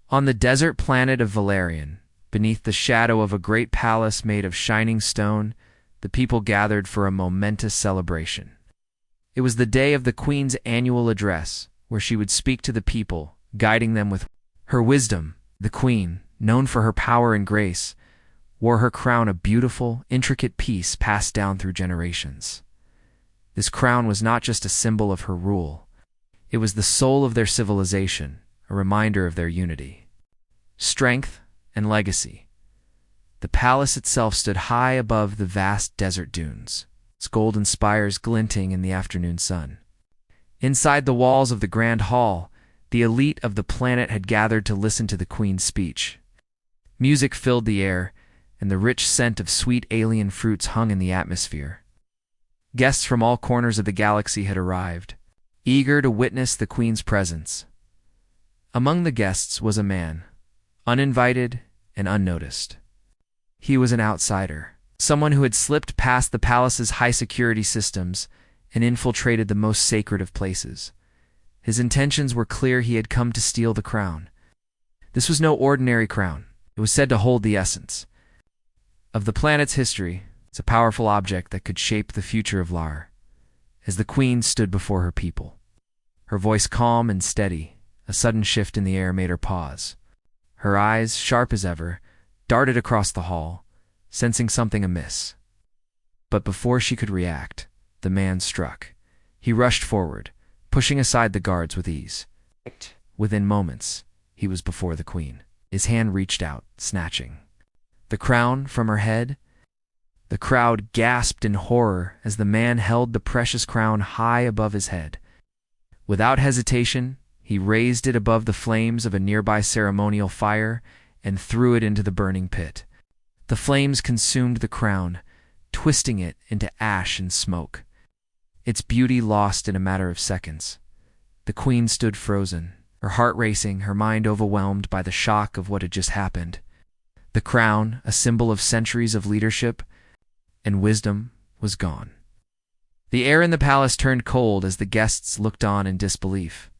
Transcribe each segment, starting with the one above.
On the desert planet of Valerian, beneath the shadow of a great palace made of shining stone, the people gathered for a momentous celebration. It was the day of the Queen's annual address, where she would speak to the people, guiding them with her wisdom. The Queen, known for her power and grace, wore her crown, a beautiful, intricate piece passed down through generations. This crown was not just a symbol of her rule. It was the soul of their civilization, a reminder of their unity, strength, and legacy. The palace itself stood high above the vast desert dunes, its golden spires glinting in the afternoon sun. Inside the walls of the grand hall, the elite of the planet had gathered to listen to the Queen's speech. Music filled the air, and the rich scent of sweet alien fruits hung in the atmosphere. Guests from all corners of the galaxy had arrived, eager to witness the Queen's presence. Among the guests was a man, uninvited and unnoticed. He was an outsider, someone who had slipped past the palace's high-security systems and infiltrated the most sacred of places. His intentions were clear. He had come to steal the crown. This was no ordinary crown. It was said to hold the essence of the planet's history. It's a powerful object that could shape the future of Lar. As the Queen stood before her people, her voice calm and steady, a sudden shift in the air made her pause. Her eyes, sharp as ever, darted across the hall, sensing something amiss. But before she could react, the man struck. He rushed forward, pushing aside the guards with ease. Within moments, he was before the Queen. His hand reached out, snatching the crown from her head. The crowd gasped in horror as the man held the precious crown high above his head. Without hesitation, he raised it above the flames of a nearby ceremonial fire and threw it into the burning pit. The flames consumed the crown, twisting it into ash and smoke, its beauty lost in a matter of seconds. The Queen stood frozen, her heart racing, her mind overwhelmed by the shock of what had just happened. The crown, a symbol of centuries of leadership and wisdom, was gone. The air in the palace turned cold as the guests looked on in disbelief.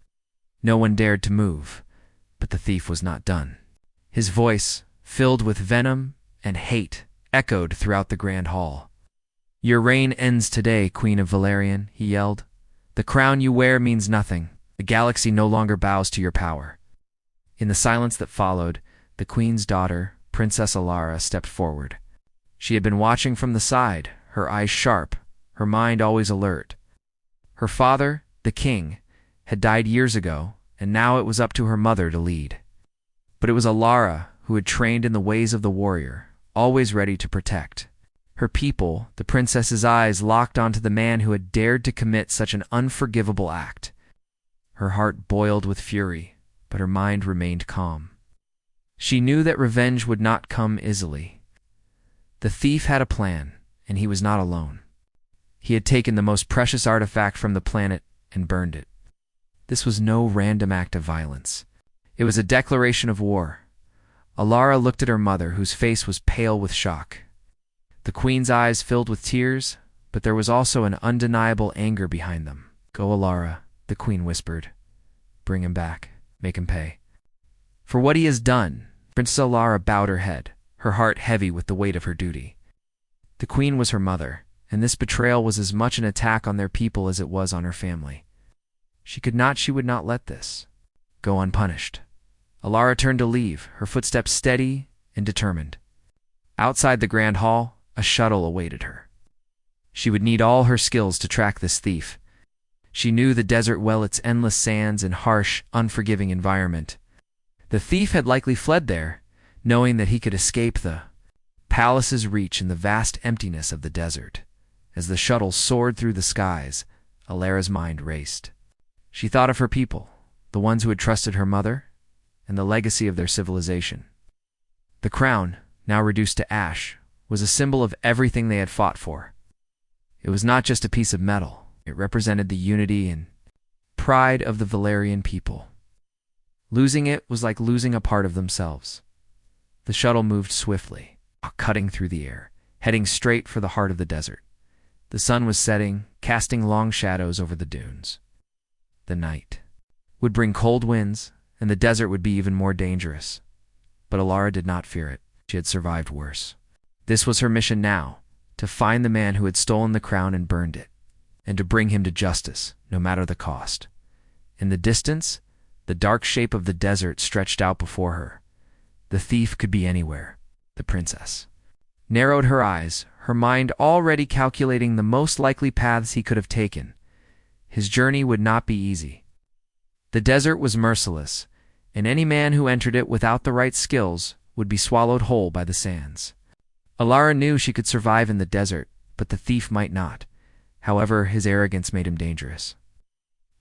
No one dared to move, but the thief was not done. His voice, filled with venom and hate, echoed throughout the grand hall. "Your reign ends today, Queen of Valerian," he yelled. "The crown you wear means nothing. The galaxy no longer bows to your power." In the silence that followed, the Queen's daughter, Princess Alara, stepped forward. She had been watching from the side, her eyes sharp, her mind always alert. Her father, the king, had died years ago, and now it was up to her mother to lead. But it was Alara who had trained in the ways of the warrior, always ready to protect her people. The princess's eyes locked onto the man who had dared to commit such an unforgivable act. Her heart boiled with fury, but her mind remained calm. She knew that revenge would not come easily. The thief had a plan, and he was not alone. He had taken the most precious artifact from the planet and burned it. This was no random act of violence. It was a declaration of war. Alara looked at her mother, whose face was pale with shock. The Queen's eyes filled with tears, but there was also an undeniable anger behind them. "Go, Alara," the Queen whispered. "Bring him back. Make him pay for what he has done." Princess Alara bowed her head, her heart heavy with the weight of her duty. The Queen was her mother, and this betrayal was as much an attack on their people as it was on her family. She would not let this go unpunished. Alara turned to leave, her footsteps steady and determined. Outside the grand hall, a shuttle awaited her. She would need all her skills to track this thief. She knew the desert well, its endless sands and harsh, unforgiving environment. The thief had likely fled there, knowing that he could escape the palace's reach in the vast emptiness of the desert. As the shuttle soared through the skies, Alara's mind raced. She thought of her people, the ones who had trusted her mother, and the legacy of their civilization. The crown, now reduced to ash, was a symbol of everything they had fought for. It was not just a piece of metal. It represented the unity and pride of the Valerian people. Losing it was like losing a part of themselves. The shuttle moved swiftly, cutting through the air, heading straight for the heart of the desert. The sun was setting, casting long shadows over the dunes. The night would bring cold winds and the desert would be even more dangerous. But Alara did not fear it. She had survived worse. This was her mission now, to find the man who had stolen the crown and burned it, and to bring him to justice, no matter the cost. In the distance, the dark shape of the desert stretched out before her. The thief could be anywhere. The princess narrowed her eyes, her mind already calculating the most likely paths he could have taken. His journey would not be easy. The desert was merciless, and any man who entered it without the right skills would be swallowed whole by the sands. Alara knew she could survive in the desert, but the thief might not. However, his arrogance made him dangerous.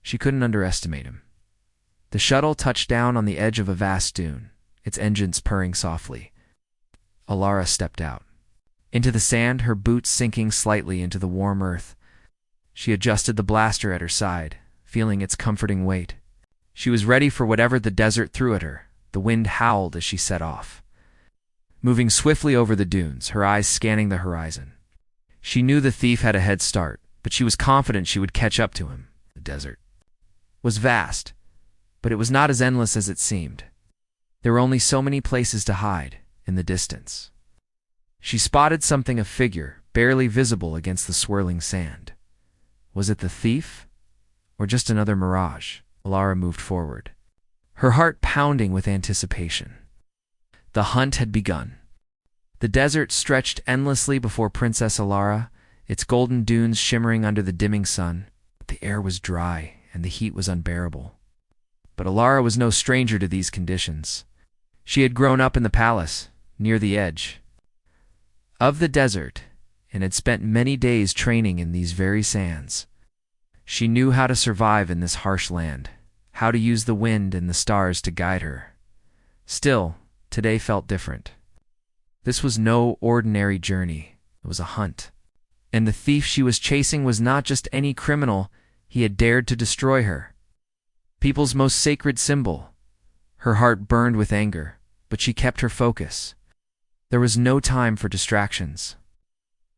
She couldn't underestimate him. The shuttle touched down on the edge of a vast dune, its engines purring softly. Alara stepped out into the sand, her boots sinking slightly into the warm earth. She adjusted the blaster at her side, feeling its comforting weight. She was ready for whatever the desert threw at her. The wind howled as she set off, moving swiftly over the dunes, her eyes scanning the horizon. She knew the thief had a head start, but she was confident she would catch up to him. The desert was vast, but it was not as endless as it seemed. There were only so many places to hide in the distance. She spotted something, a figure, barely visible against the swirling sand. Was it the thief, or just another mirage? Alara moved forward, her heart pounding with anticipation. The hunt had begun. The desert stretched endlessly before Princess Alara, its golden dunes shimmering under the dimming sun. The air was dry, and the heat was unbearable. But Alara was no stranger to these conditions. She had grown up in the palace, near the edge of the desert, and had spent many days training in these very sands. She knew how to survive in this harsh land, how to use the wind and the stars to guide her. Still, today felt different. This was no ordinary journey. It was a hunt. And the thief she was chasing was not just any criminal. He had dared to destroy her, people's most sacred symbol. Her heart burned with anger, but she kept her focus. There was no time for distractions.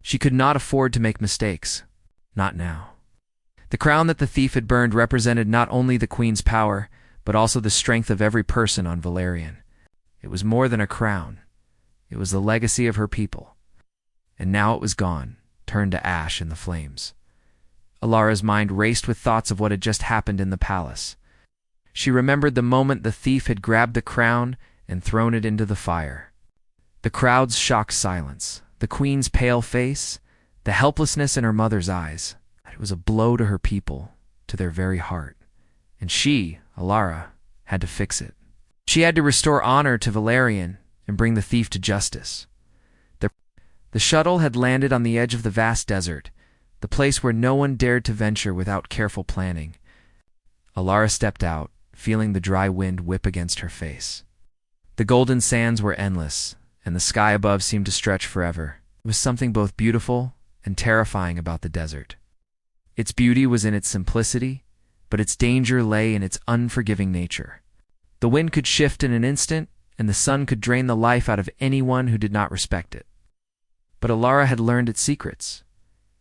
She could not afford to make mistakes. Not now. The crown that the thief had burned represented not only the queen's power, but also the strength of every person on Valerian. It was more than a crown. It was the legacy of her people. And now it was gone, turned to ash in the flames. Alara's mind raced with thoughts of what had just happened in the palace. She remembered the moment the thief had grabbed the crown and thrown it into the fire. The crowd's shocked silence, the queen's pale face, the helplessness in her mother's eyes. It was a blow to her people, to their very heart. And she, Alara, had to fix it. She had to restore honor to Valerian and bring the thief to justice. The shuttle had landed on the edge of the vast desert, the place where no one dared to venture without careful planning. Alara stepped out, feeling the dry wind whip against her face. The golden sands were endless, and the sky above seemed to stretch forever. There was something both beautiful and terrifying about the desert. Its beauty was in its simplicity, but its danger lay in its unforgiving nature. The wind could shift in an instant, and the sun could drain the life out of anyone who did not respect it. But Alara had learned its secrets.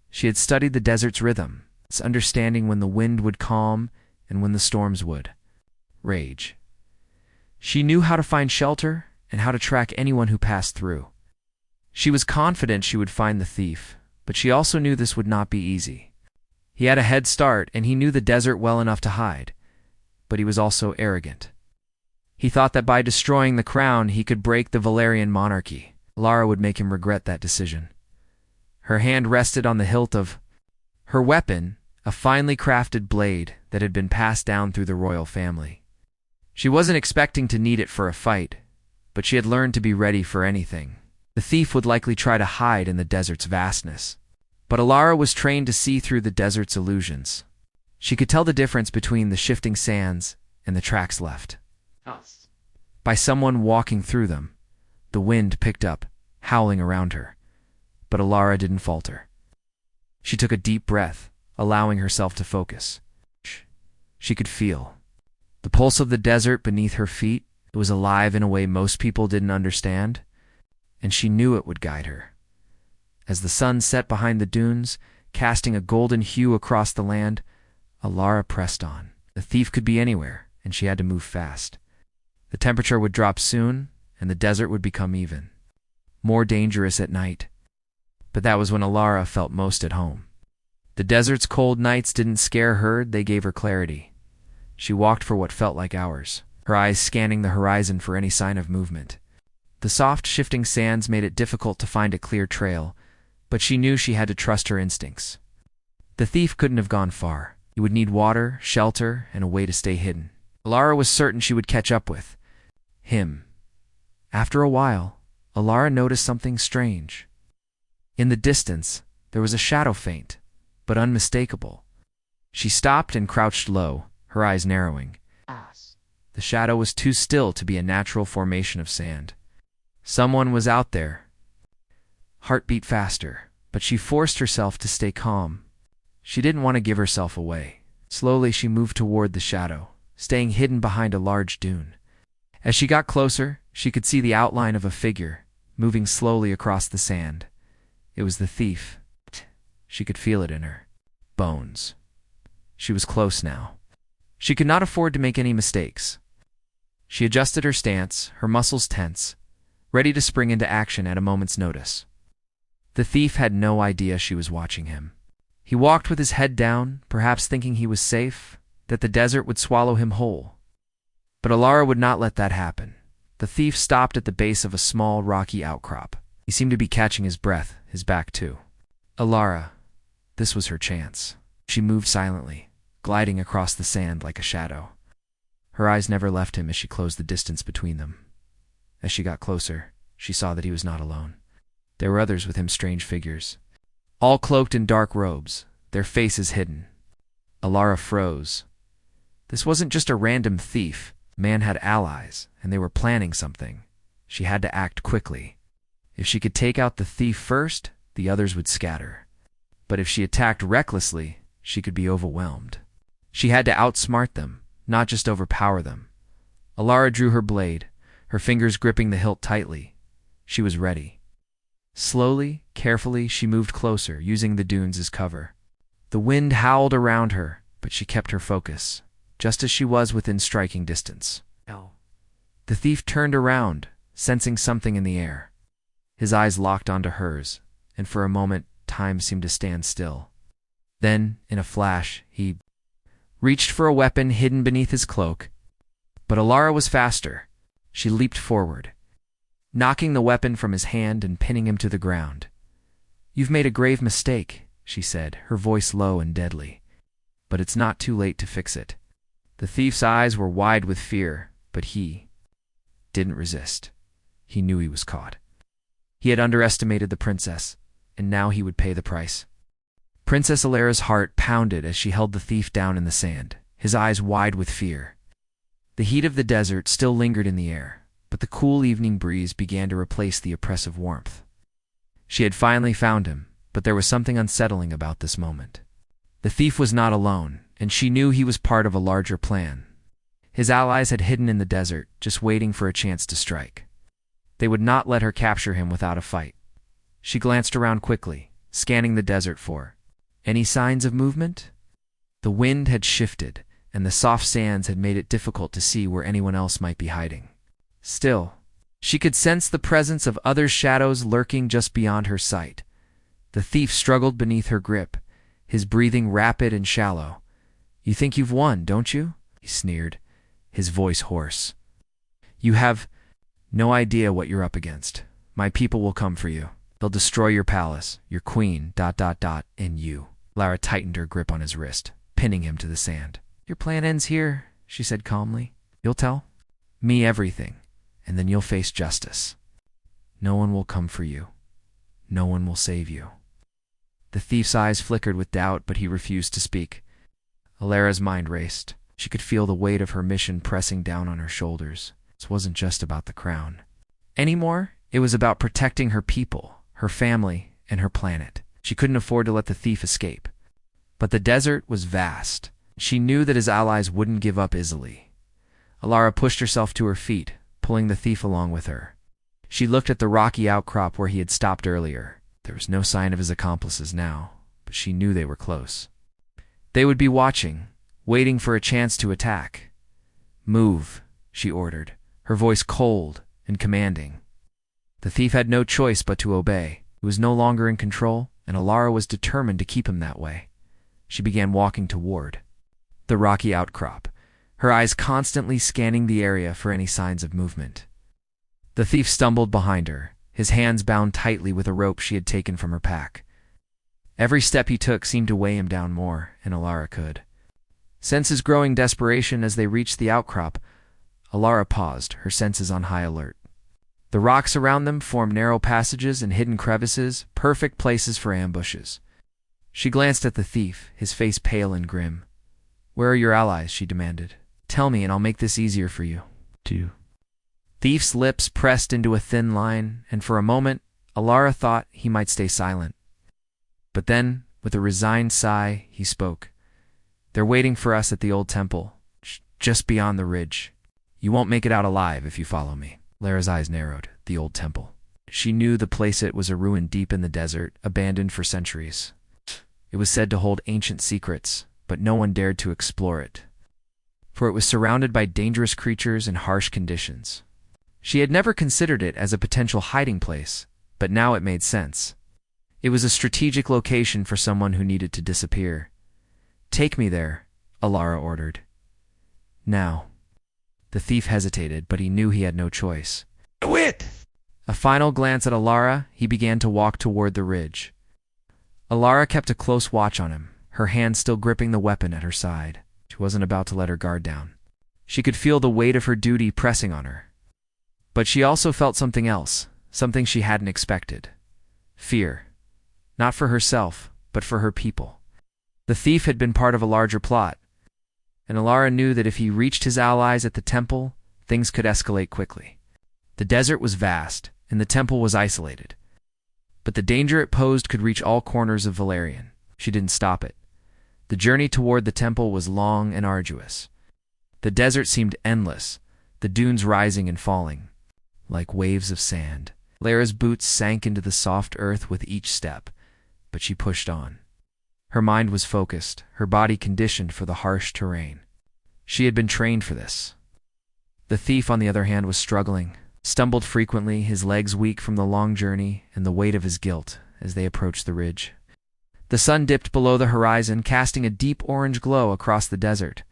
She had studied the desert's rhythm, its understanding when the wind would calm and when the storms would rage. She knew how to find shelter and how to track anyone who passed through. She was confident she would find the thief, but she also knew this would not be easy. He had a head start, and he knew the desert well enough to hide, but he was also arrogant. He thought that by destroying the crown he could break the Valerian monarchy. Alara would make him regret that decision. Her hand rested on the hilt of her weapon, a finely crafted blade that had been passed down through the royal family. She wasn't expecting to need it for a fight, but she had learned to be ready for anything. The thief would likely try to hide in the desert's vastness. But Alara was trained to see through the desert's illusions. She could tell the difference between the shifting sands and the tracks left by someone walking through them. The wind picked up, howling around her. But Alara didn't falter. She took a deep breath, allowing herself to focus. She could feel the pulse of the desert beneath her feet. It was alive in a way most people didn't understand, and she knew it would guide her. As the sun set behind the dunes, casting a golden hue across the land, Alara pressed on. The thief could be anywhere, and she had to move fast. The temperature would drop soon, and the desert would become even more dangerous at night. But that was when Alara felt most at home. The desert's cold nights didn't scare her, they gave her clarity. She walked for what felt like hours, her eyes scanning the horizon for any sign of movement. The soft, shifting sands made it difficult to find a clear trail, but she knew she had to trust her instincts. The thief couldn't have gone far. He would need water, shelter, and a way to stay hidden. Alara was certain she would catch up with him. After a while, Alara noticed something strange. In the distance, there was a shadow faint, but unmistakable. She stopped and crouched low, her eyes narrowing. The shadow was too still to be a natural formation of sand. Someone was out there. Heart beat faster, but she forced herself to stay calm. She didn't want to give herself away. Slowly she moved toward the shadow, staying hidden behind a large dune. As she got closer, she could see the outline of a figure, moving slowly across the sand. It was the thief. She could feel it in her bones. She was close now. She could not afford to make any mistakes. She adjusted her stance, her muscles tense, ready to spring into action at a moment's notice. The thief had no idea she was watching him. He walked with his head down, perhaps thinking he was safe, that the desert would swallow him whole. But Alara would not let that happen. The thief stopped at the base of a small, rocky outcrop. He seemed to be catching his breath, his back too. Alara, this was her chance. She moved silently, gliding across the sand like a shadow. Her eyes never left him as she closed the distance between them. As she got closer, she saw that he was not alone. There were others with him, strange figures, all cloaked in dark robes, their faces hidden. Alara froze. This wasn't just a random thief. The man had allies, and they were planning something. She had to act quickly. If she could take out the thief first, the others would scatter. But if she attacked recklessly, she could be overwhelmed. She had to outsmart them, not just overpower them. Alara drew her blade, her fingers gripping the hilt tightly. She was ready. Slowly, carefully, she moved closer, using the dunes as cover. The wind howled around her, but she kept her focus, just as she was within striking distance. The thief turned around, sensing something in the air. His eyes locked onto hers, and for a moment, time seemed to stand still. Then, in a flash, he reached for a weapon hidden beneath his cloak. But Alara was faster. She leaped forward, knocking the weapon from his hand and pinning him to the ground. "You've made a grave mistake," she said, her voice low and deadly. "But it's not too late to fix it." The thief's eyes were wide with fear, but he didn't resist. He knew he was caught. He had underestimated the princess, and now he would pay the price. Princess Alara's heart pounded as she held the thief down in the sand, his eyes wide with fear. The heat of the desert still lingered in the air, but the cool evening breeze began to replace the oppressive warmth. She had finally found him, but there was something unsettling about this moment. The thief was not alone, and she knew he was part of a larger plan. His allies had hidden in the desert, just waiting for a chance to strike. They would not let her capture him without a fight. She glanced around quickly, scanning the desert for any signs of movement. The wind had shifted, and the soft sands had made it difficult to see where anyone else might be hiding. Still, she could sense the presence of other shadows lurking just beyond her sight. The thief struggled beneath her grip, his breathing rapid and shallow. "You think you've won, don't you?" he sneered, his voice hoarse. "You have no idea what you're up against. My people will come for you. They'll destroy your palace, your queen, ... and you." Lara tightened her grip on his wrist, pinning him to the sand. "Your plan ends here," she said calmly. "You'll tell me everything, and then you'll face justice. No one will come for you. No one will save you." The thief's eyes flickered with doubt, but he refused to speak. Alara's mind raced. She could feel the weight of her mission pressing down on her shoulders. This wasn't just about the crown anymore. It was about protecting her people, her family, and her planet. She couldn't afford to let the thief escape. But the desert was vast. She knew that his allies wouldn't give up easily. Alara pushed herself to her feet, pulling the thief along with her. She looked at the rocky outcrop where he had stopped earlier. There was no sign of his accomplices now, but she knew they were close. They would be watching, waiting for a chance to attack. "Move," she ordered, her voice cold and commanding. The thief had no choice but to obey. He was no longer in control, and Alara was determined to keep him that way. She began walking toward the rocky outcrop, her eyes constantly scanning the area for any signs of movement. The thief stumbled behind her, his hands bound tightly with a rope she had taken from her pack. Every step he took seemed to weigh him down more, and Alara could sense his growing desperation. As they reached the outcrop, Alara paused, her senses on high alert. The rocks around them formed narrow passages and hidden crevices, perfect places for ambushes. She glanced at the thief, his face pale and grim. "Where are your allies?" she demanded. "Tell me, and I'll make this easier for you." Thief's lips pressed into a thin line, and for a moment, Alara thought he might stay silent. But then, with a resigned sigh, he spoke. "They're waiting for us at the old temple, just beyond the ridge. You won't make it out alive if you follow me." Lara's eyes narrowed. The old temple. She knew the place. It was a ruin deep in the desert, abandoned for centuries. It was said to hold ancient secrets, but no one dared to explore it, for it was surrounded by dangerous creatures and harsh conditions. She had never considered it as a potential hiding place, but now it made sense. It was a strategic location for someone who needed to disappear. "Take me there," Alara ordered. "Now." The thief hesitated, but he knew he had no choice. Do it! A final glance at Alara, he began to walk toward the ridge. Alara kept a close watch on him, her hand still gripping the weapon at her side. She wasn't about to let her guard down. She could feel the weight of her duty pressing on her. But she also felt something else, something she hadn't expected. Fear. Not for herself, but for her people. The thief had been part of a larger plot, and Alara knew that if he reached his allies at the temple, things could escalate quickly. The desert was vast, and the temple was isolated. But the danger it posed could reach all corners of Valerian. She didn't stop it. The journey toward the temple was long and arduous. The desert seemed endless, the dunes rising and falling, like waves of sand. Lara's boots sank into the soft earth with each step, but she pushed on. Her mind was focused, her body conditioned for the harsh terrain. She had been trained for this. The thief, on the other hand, was struggling, stumbled frequently, his legs weak from the long journey and the weight of his guilt as they approached the ridge. The sun dipped below the horizon, casting a deep orange glow across the desert.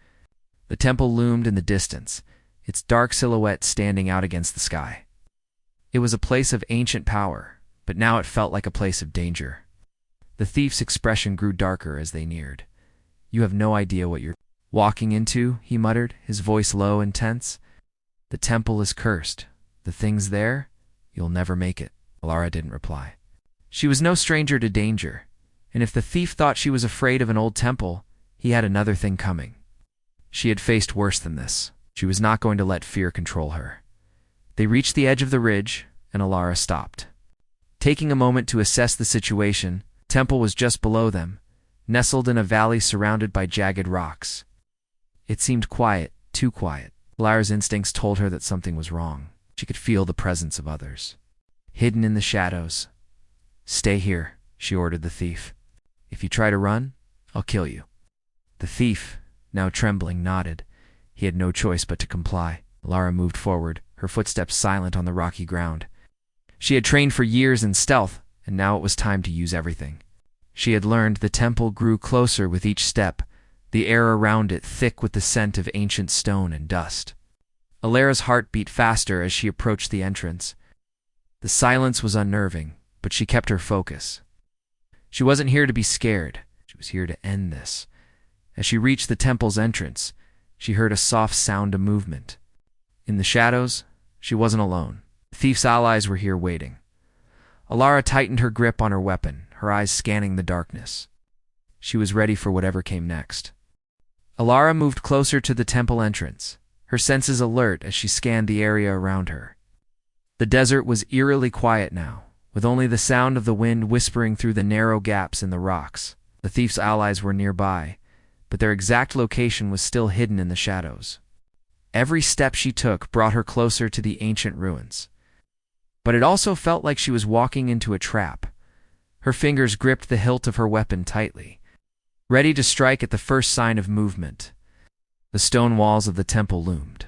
The temple loomed in the distance, its dark silhouette standing out against the sky. It was a place of ancient power, but now it felt like a place of danger. The thief's expression grew darker as they neared. "You have no idea what you're walking into," he muttered, his voice low and tense. "The temple is cursed. The things there, you'll never make it." Alara didn't reply. She was no stranger to danger, and if the thief thought she was afraid of an old temple, he had another thing coming. She had faced worse than this. She was not going to let fear control her. They reached the edge of the ridge, and Alara stopped. Taking a moment to assess the situation, the temple was just below them, nestled in a valley surrounded by jagged rocks. It seemed quiet, too quiet. Alara's instincts told her that something was wrong. She could feel the presence of others, hidden in the shadows. "Stay here," she ordered the thief. "If you try to run, I'll kill you." The thief, now trembling, nodded. He had no choice but to comply. Alara moved forward, her footsteps silent on the rocky ground. She had trained for years in stealth, and now it was time to use everything. She had learned the temple grew closer with each step, the air around it thick with the scent of ancient stone and dust. Alara's heart beat faster as she approached the entrance. The silence was unnerving, but she kept her focus. She wasn't here to be scared. She was here to end this. As she reached the temple's entrance, she heard a soft sound of movement. In the shadows, she wasn't alone. The thief's allies were here waiting. Alara tightened her grip on her weapon, her eyes scanning the darkness. She was ready for whatever came next. Alara moved closer to the temple entrance, her senses alert as she scanned the area around her. The desert was eerily quiet now, with only the sound of the wind whispering through the narrow gaps in the rocks. The thief's allies were nearby, but their exact location was still hidden in the shadows. Every step she took brought her closer to the ancient ruins. But it also felt like she was walking into a trap. Her fingers gripped the hilt of her weapon tightly, ready to strike at the first sign of movement. The stone walls of the temple loomed.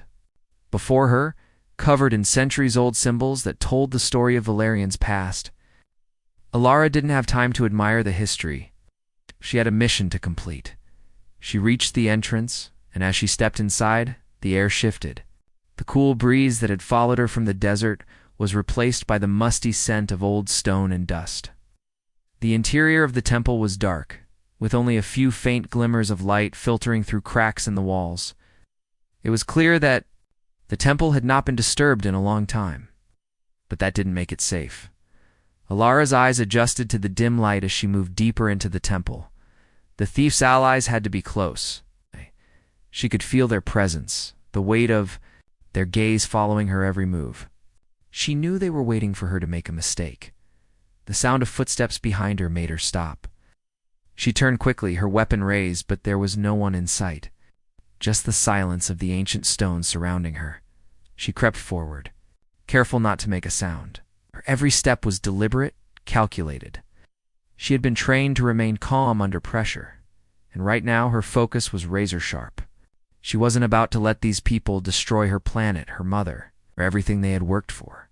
Before her, covered in centuries-old symbols that told the story of Valerian's past. Alara didn't have time to admire the history. She had a mission to complete. She reached the entrance, and as she stepped inside, the air shifted. The cool breeze that had followed her from the desert was replaced by the musty scent of old stone and dust. The interior of the temple was dark, with only a few faint glimmers of light filtering through cracks in the walls. It was clear that the temple had not been disturbed in a long time, but that didn't make it safe. Alara's eyes adjusted to the dim light as she moved deeper into the temple. The thief's allies had to be close. She could feel their presence, the weight of their gaze following her every move. She knew they were waiting for her to make a mistake. The sound of footsteps behind her made her stop. She turned quickly, her weapon raised, but there was no one in sight. Just the silence of the ancient stones surrounding her. She crept forward, careful not to make a sound. Her every step was deliberate, calculated. She had been trained to remain calm under pressure, and right now her focus was razor-sharp. She wasn't about to let these people destroy her planet, her mother, or everything they had worked for.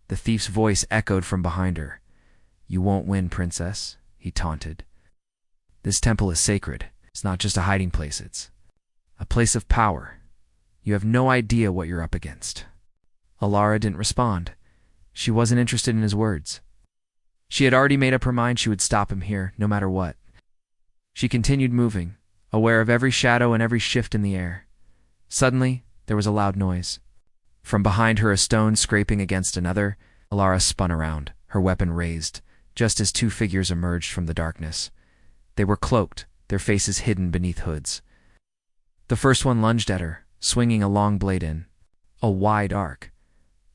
The thief's voice echoed from behind her. "You won't win, princess," he taunted. "This temple is sacred. It's not just a hiding place, it's a place of power. You have no idea what you're up against." Alara didn't respond. She wasn't interested in his words. She had already made up her mind she would stop him here, no matter what. She continued moving, aware of every shadow and every shift in the air. Suddenly, there was a loud noise. From behind her, a stone scraping against another, Alara spun around, her weapon raised, just as two figures emerged from the darkness. They were cloaked, their faces hidden beneath hoods. The first one lunged at her, swinging a long blade in a wide arc.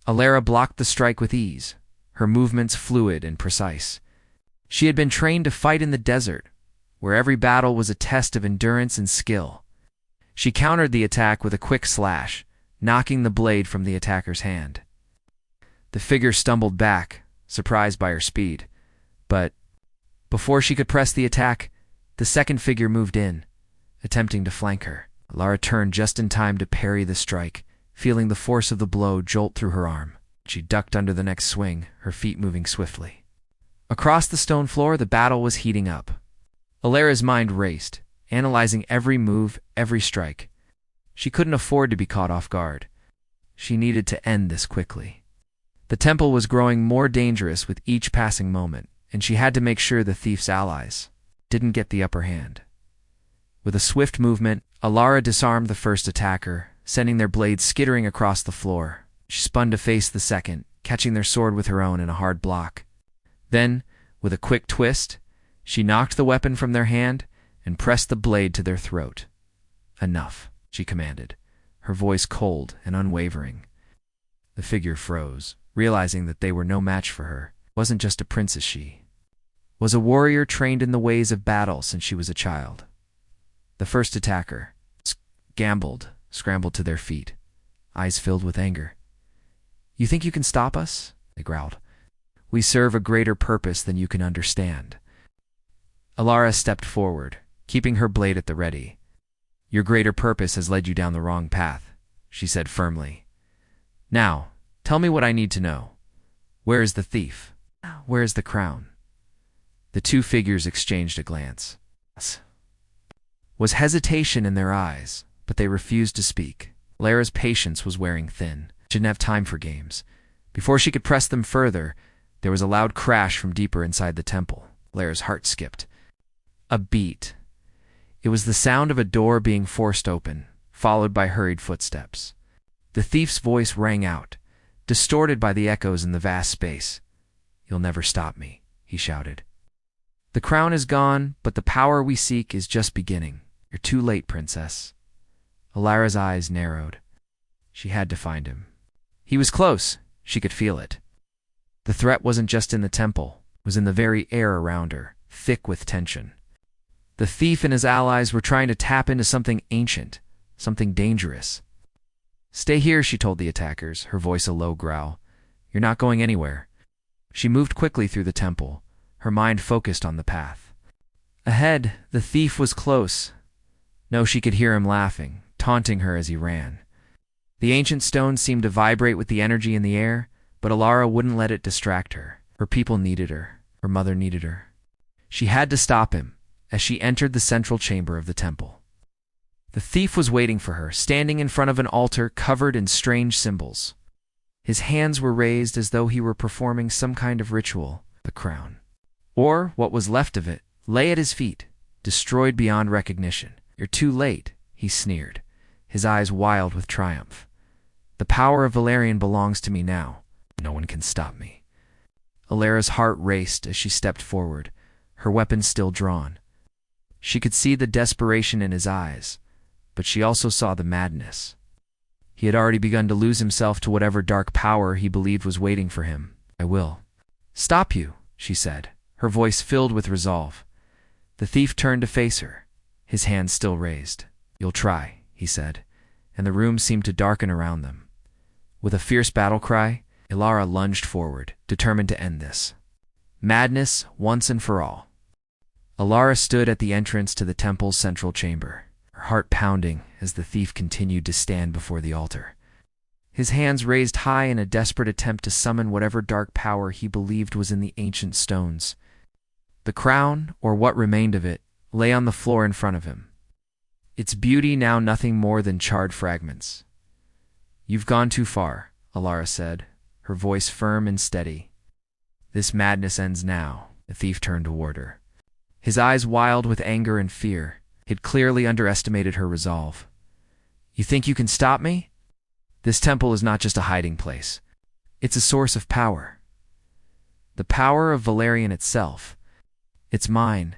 Alara blocked the strike with ease, her movements fluid and precise. She had been trained to fight in the desert, where every battle was a test of endurance and skill. She countered the attack with a quick slash, knocking the blade from the attacker's hand. The figure stumbled back, surprised by her speed. But before she could press the attack, the second figure moved in, attempting to flank her. Alara turned just in time to parry the strike, feeling the force of the blow jolt through her arm. She ducked under the next swing, her feet moving swiftly. Across the stone floor, the battle was heating up. Alara's mind raced, analyzing every move, every strike. She couldn't afford to be caught off guard. She needed to end this quickly. The temple was growing more dangerous with each passing moment, and she had to make sure the thief's allies didn't get the upper hand. With a swift movement, Alara disarmed the first attacker, sending their blades skittering across the floor. She spun to face the second, catching their sword with her own in a hard block. Then, with a quick twist, she knocked the weapon from their hand and pressed the blade to their throat. "Enough," she commanded, her voice cold and unwavering. The figure froze, realizing that they were no match for her. It wasn't just a princess, she was a warrior trained in the ways of battle since she was a child. The first attacker scrambled to their feet, eyes filled with anger. "You think you can stop us?" they growled. "We serve a greater purpose than you can understand." Alara stepped forward, keeping her blade at the ready. "Your greater purpose has led you down the wrong path," she said firmly. "Now, tell me what I need to know. Where is the thief? Where is the crown?" The two figures exchanged a glance. Was hesitation in their eyes, but they refused to speak. Alara's patience was wearing thin. She didn't have time for games. Before she could press them further, there was a loud crash from deeper inside the temple. Alara's heart skipped. A beat. It was the sound of a door being forced open, followed by hurried footsteps. The thief's voice rang out, distorted by the echoes in the vast space. "You'll never stop me," he shouted. "The crown is gone, but the power we seek is just beginning. You're too late, princess." Alara's eyes narrowed. She had to find him. He was close. She could feel it. The threat wasn't just in the temple. It was in the very air around her, thick with tension. The thief and his allies were trying to tap into something ancient, something dangerous. "Stay here," she told the attackers, her voice a low growl. "You're not going anywhere." She moved quickly through the temple, her mind focused on the path. Ahead, the thief was close. No, she could hear him laughing, taunting her as he ran. The ancient stone seemed to vibrate with the energy in the air, but Alara wouldn't let it distract her. Her people needed her. Her mother needed her. She had to stop him as she entered the central chamber of the temple. The thief was waiting for her, standing in front of an altar covered in strange symbols. His hands were raised as though he were performing some kind of ritual. The crown, or what was left of it, lay at his feet, destroyed beyond recognition. "You're too late," he sneered, his eyes wild with triumph. "The power of Valerian belongs to me now. No one can stop me." Alara's heart raced as she stepped forward, her weapon still drawn. She could see the desperation in his eyes, but she also saw the madness. He had already begun to lose himself to whatever dark power he believed was waiting for him. "I will stop you," she said, her voice filled with resolve. The thief turned to face her, his hands still raised. "You'll try," he said, and the room seemed to darken around them. With a fierce battle cry, Alara lunged forward, determined to end this. Madness once and for all. Alara stood at the entrance to the temple's central chamber, her heart pounding as the thief continued to stand before the altar. His hands raised high in a desperate attempt to summon whatever dark power he believed was in the ancient stones. The crown, or what remained of it, lay on the floor in front of him, its beauty now nothing more than charred fragments. "You've gone too far," Alara said, her voice firm and steady. "This madness ends now." The thief turned toward her, his eyes wild with anger and fear. He'd clearly underestimated her resolve. "You think you can stop me? This temple is not just a hiding place. It's a source of power. The power of Valerian itself. It's mine,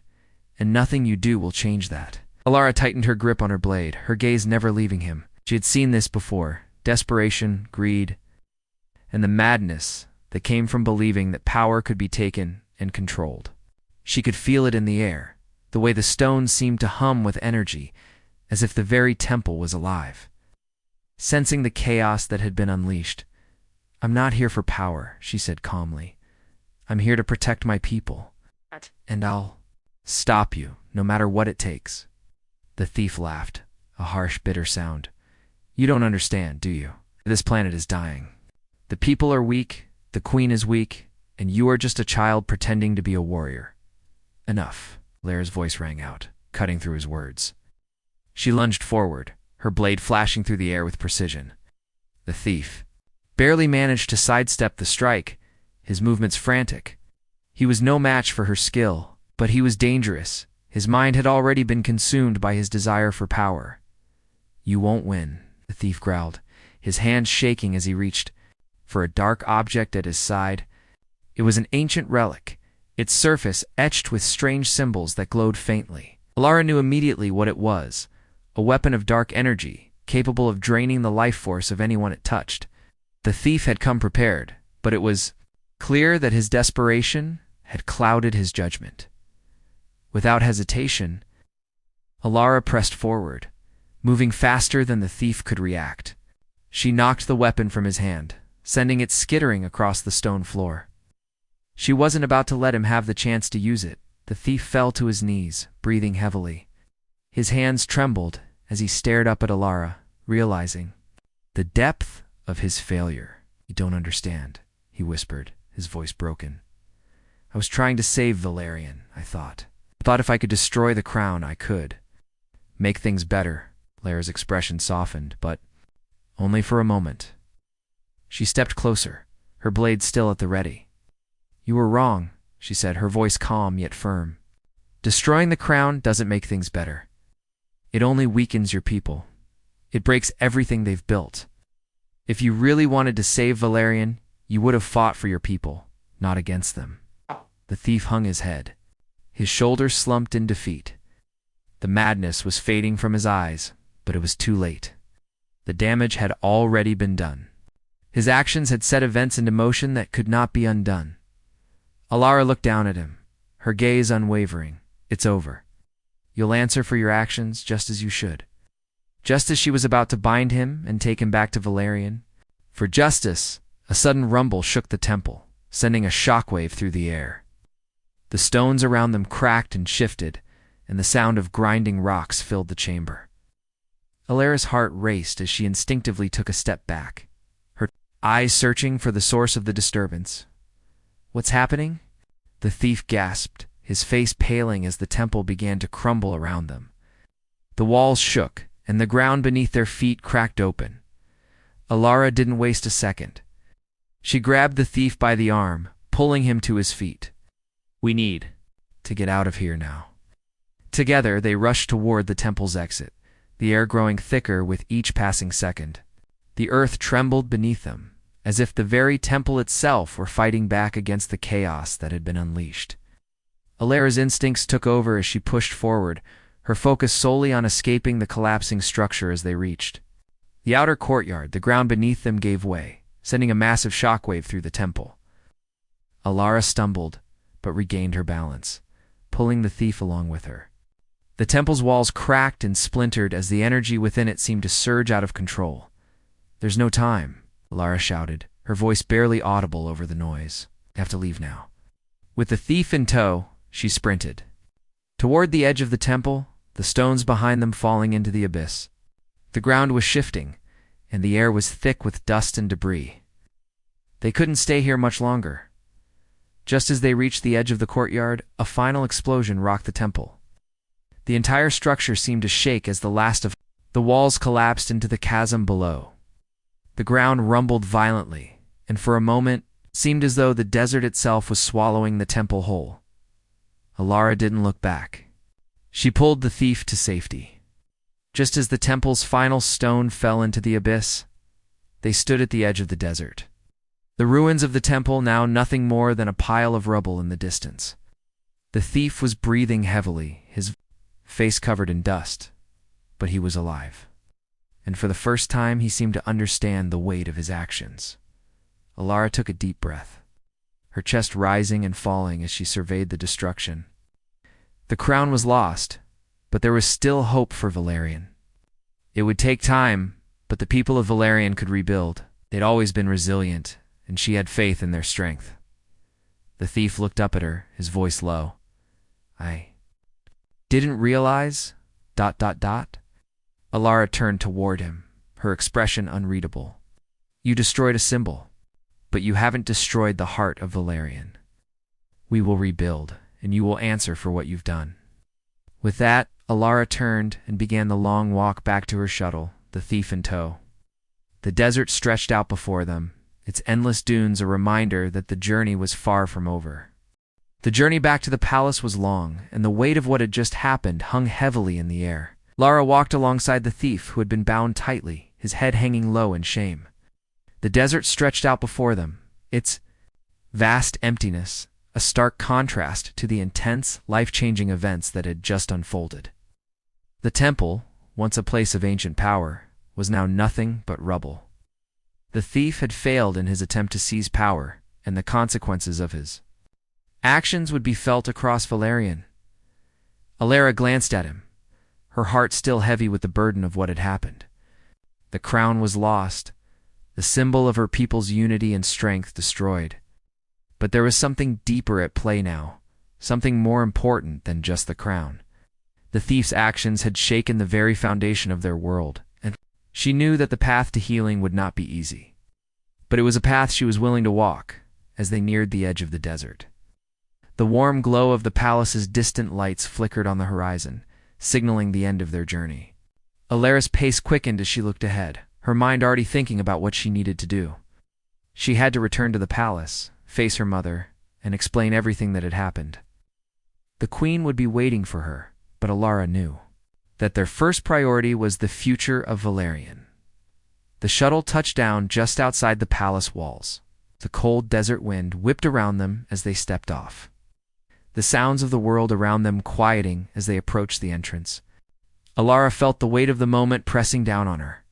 and nothing you do will change that." Alara tightened her grip on her blade, her gaze never leaving him. She had seen this before: desperation, greed, and the madness that came from believing that power could be taken and controlled. She could feel it in the air, the way the stones seemed to hum with energy, as if the very temple was alive. Sensing the chaos that had been unleashed, "I'm not here for power," she said calmly. "I'm here to protect my people. And I'll stop you, no matter what it takes." The thief laughed, a harsh, bitter sound. "You don't understand, do you? This planet is dying. The people are weak, the queen is weak, and you are just a child pretending to be a warrior." "Enough," Lara's voice rang out, cutting through his words. She lunged forward, her blade flashing through the air with precision. The thief barely managed to sidestep the strike, his movements frantic. He was no match for her skill, but he was dangerous. His mind had already been consumed by his desire for power. "You won't win," the thief growled, his hands shaking as he reached for a dark object at his side. It was an ancient relic, its surface etched with strange symbols that glowed faintly. Alara knew immediately what it was: a weapon of dark energy, capable of draining the life force of anyone it touched. The thief had come prepared, but it was clear that his desperation had clouded his judgment. Without hesitation, Alara pressed forward, moving faster than the thief could react. She knocked the weapon from his hand, sending it skittering across the stone floor. She wasn't about to let him have the chance to use it. The thief fell to his knees, breathing heavily. His hands trembled as he stared up at Alara, realizing the depth of his failure. "You don't understand," he whispered, his voice broken. "I was trying to save Valerian, I thought. I thought if I could destroy the crown, I could make things better." Lara's expression softened, but only for a moment. She stepped closer, her blade still at the ready. "You were wrong," she said, her voice calm yet firm. "Destroying the crown doesn't make things better. It only weakens your people. It breaks everything they've built. If you really wanted to save Valerian, you would have fought for your people, not against them." The thief hung his head, his shoulders slumped in defeat. The madness was fading from his eyes, but it was too late. The damage had already been done. His actions had set events into motion that could not be undone. Alara looked down at him, her gaze unwavering. "It's over. You'll answer for your actions just as you should." Just as she was about to bind him and take him back to Valerian for justice, a sudden rumble shook the temple, sending a shockwave through the air. The stones around them cracked and shifted, and the sound of grinding rocks filled the chamber. Alara's heart raced as she instinctively took a step back, her eyes searching for the source of the disturbance. "What's happening?" The thief gasped, his face paling as the temple began to crumble around them. The walls shook, and the ground beneath their feet cracked open. Alara didn't waste a second. She grabbed the thief by the arm, pulling him to his feet. "We need to get out of here now." Together, they rushed toward the temple's exit, the air growing thicker with each passing second. The earth trembled beneath them, as if the very temple itself were fighting back against the chaos that had been unleashed. Alara's instincts took over as she pushed forward, her focus solely on escaping the collapsing structure as they reached the outer courtyard. The ground beneath them gave way, sending a massive shockwave through the temple. Alara stumbled, but regained her balance, pulling the thief along with her. The temple's walls cracked and splintered as the energy within it seemed to surge out of control. "There's no time," Alara shouted, her voice barely audible over the noise. "I have to leave now." With the thief in tow, she sprinted toward the edge of the temple, the stones behind them falling into the abyss. The ground was shifting, and the air was thick with dust and debris. They couldn't stay here much longer. Just as they reached the edge of the courtyard, a final explosion rocked the temple. The entire structure seemed to shake as the last of the walls collapsed into the chasm below. The ground rumbled violently, and for a moment it seemed as though the desert itself was swallowing the temple whole. Alara didn't look back. She pulled the thief to safety. Just as the temple's final stone fell into the abyss, they stood at the edge of the desert. The ruins of the temple now nothing more than a pile of rubble in the distance. The thief was breathing heavily, his face covered in dust, but he was alive. And for the first time he seemed to understand the weight of his actions. Alara took a deep breath, her chest rising and falling as she surveyed the destruction. The crown was lost, but there was still hope for Valerian. It would take time, but the people of Valerian could rebuild. They'd always been resilient, and she had faith in their strength. The thief looked up at her, his voice low. "I didn't realize... ... Alara turned toward him, her expression unreadable. "You destroyed a symbol, but you haven't destroyed the heart of Valerian. We will rebuild, and you will answer for what you've done." With that, Alara turned and began the long walk back to her shuttle, the thief in tow. The desert stretched out before them, its endless dunes a reminder that the journey was far from over. The journey back to the palace was long, and the weight of what had just happened hung heavily in the air. Lara walked alongside the thief, who had been bound tightly, his head hanging low in shame. The desert stretched out before them, its vast emptiness a stark contrast to the intense, life-changing events that had just unfolded. The temple, once a place of ancient power, was now nothing but rubble. The thief had failed in his attempt to seize power, and the consequences of his actions would be felt across Valerian. Alara glanced at him, her heart still heavy with the burden of what had happened. The crown was lost, the symbol of her people's unity and strength destroyed. But there was something deeper at play now, something more important than just the crown. The thief's actions had shaken the very foundation of their world, and she knew that the path to healing would not be easy. But it was a path she was willing to walk as they neared the edge of the desert. The warm glow of the palace's distant lights flickered on the horizon, signaling the end of their journey. Alara's pace quickened as she looked ahead, her mind already thinking about what she needed to do. She had to return to the palace, face her mother, and explain everything that had happened. The queen would be waiting for her, but Alara knew that their first priority was the future of Valerian. The shuttle touched down just outside the palace walls. The cold desert wind whipped around them as they stepped off, the sounds of the world around them quieting as they approached the entrance. Alara felt the weight of the moment pressing down on her.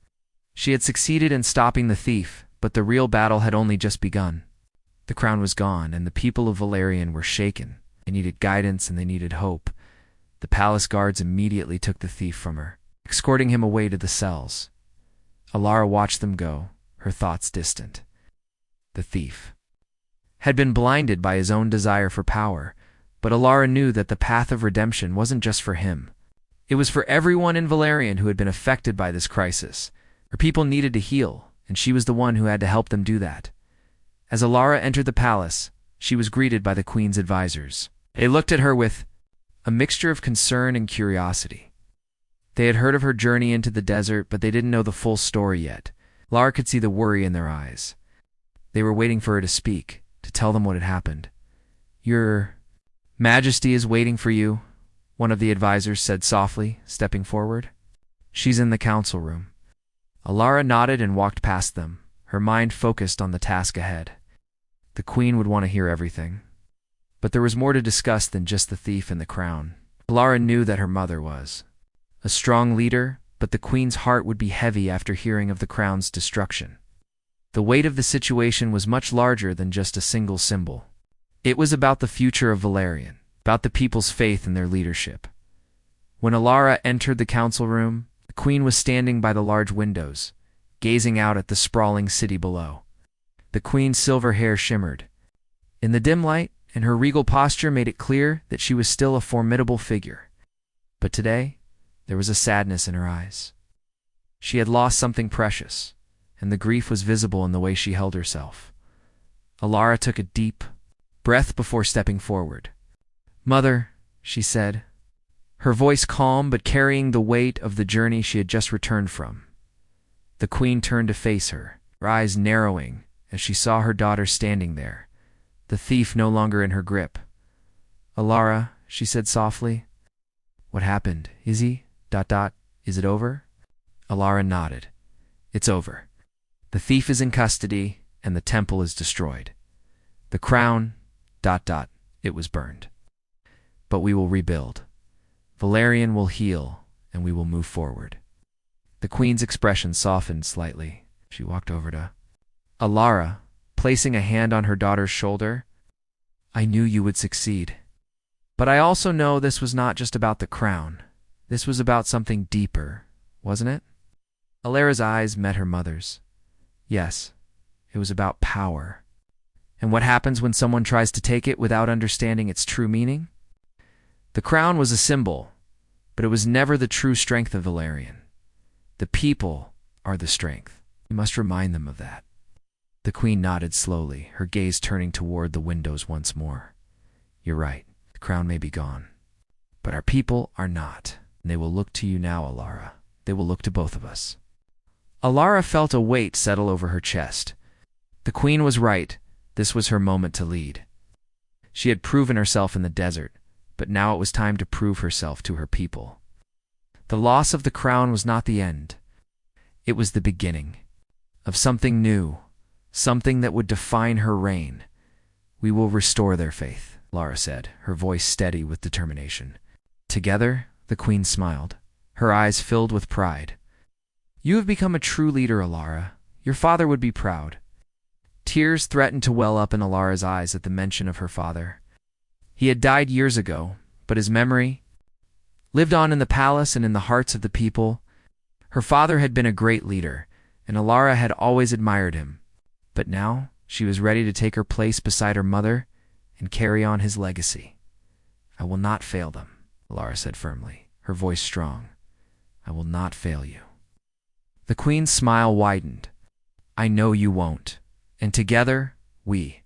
She had succeeded in stopping the thief, but the real battle had only just begun. The crown was gone, and the people of Valerian were shaken. They needed guidance and they needed hope. The palace guards immediately took the thief from her, escorting him away to the cells. Alara watched them go, her thoughts distant. The thief had been blinded by his own desire for power, but Alara knew that the path of redemption wasn't just for him. It was for everyone in Valerian who had been affected by this crisis. Her people needed to heal, and she was the one who had to help them do that. As Alara entered the palace, she was greeted by the queen's advisors. They looked at her with a mixture of concern and curiosity. They had heard of her journey into the desert, but they didn't know the full story yet. Lara could see the worry in their eyes. They were waiting for her to speak, to tell them what had happened. "Your Majesty is waiting for you," one of the advisors said softly, stepping forward. "She's in the council room." Alara nodded and walked past them, her mind focused on the task ahead. The queen would want to hear everything. But there was more to discuss than just the thief and the crown. Alara knew that her mother was a strong leader, but the queen's heart would be heavy after hearing of the crown's destruction. The weight of the situation was much larger than just a single symbol. It was about the future of Valerian, about the people's faith in their leadership. When Alara entered the council room, the queen was standing by the large windows, gazing out at the sprawling city below. The queen's silver hair shimmered in the dim light, and her regal posture made it clear that she was still a formidable figure. But today, there was a sadness in her eyes. She had lost something precious, and the grief was visible in the way she held herself. Alara took a deep breath before stepping forward. "Mother," she said, her voice calm but carrying the weight of the journey she had just returned from. The queen turned to face her, her eyes narrowing as she saw her daughter standing there, the thief no longer in her grip. "Alara," she said softly, "what happened? Is it over?" Alara nodded. "It's over. The thief is in custody, and the temple is destroyed. The crown, it was burned. But we will rebuild. Valerian will heal, and we will move forward." The queen's expression softened slightly. She walked over to Alara, placing a hand on her daughter's shoulder. "I knew you would succeed. But I also know this was not just about the crown. This was about something deeper, wasn't it?" Alara's eyes met her mother's. Yes, it was about power. And what happens when someone tries to take it without understanding its true meaning? The crown was a symbol, but it was never the true strength of Valerian. The people are the strength. You must remind them of that. The queen nodded slowly, her gaze turning toward the windows once more. "You're right. The crown may be gone. But our people are not. And they will look to you now, Alara. They will look to both of us." Alara felt a weight settle over her chest. The queen was right. This was her moment to lead. She had proven herself in the desert, but now it was time to prove herself to her people. The loss of the crown was not the end. It was the beginning of something new, something that would define her reign. "We will restore their faith," Alara said, her voice steady with determination. Together, the queen smiled, her eyes filled with pride. "You have become a true leader, Alara. Your father would be proud." Tears threatened to well up in Alara's eyes at the mention of her father. He had died years ago, but his memory lived on in the palace and in the hearts of the people. Her father had been a great leader, and Alara had always admired him. But now she was ready to take her place beside her mother and carry on his legacy. "I will not fail them," Alara said firmly, her voice strong. "I will not fail you." The queen's smile widened. "I know you won't. And together, we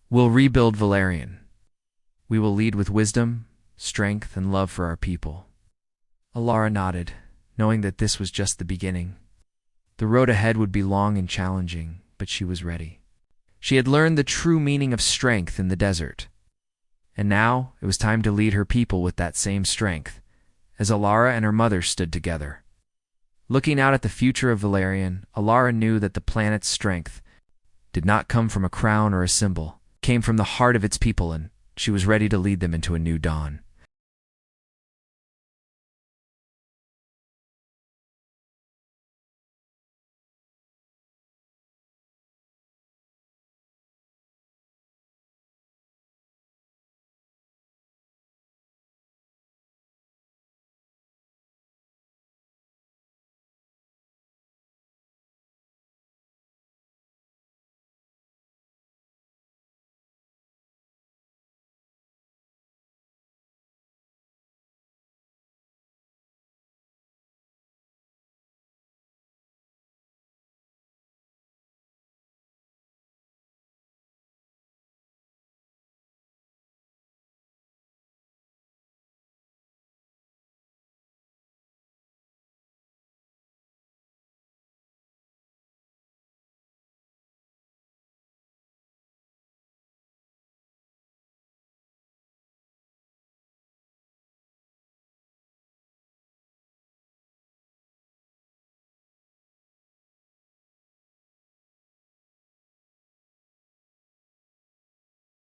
will rebuild Valerian. We will lead with wisdom, strength, and love for our people." Alara nodded, knowing that this was just the beginning. The road ahead would be long and challenging, but she was ready. She had learned the true meaning of strength in the desert. And now it was time to lead her people with that same strength, as Alara and her mother stood together. Looking out at the future of Valerian, Alara knew that the planet's strength did not come from a crown or a symbol. It came from the heart of its people, and she was ready to lead them into a new dawn.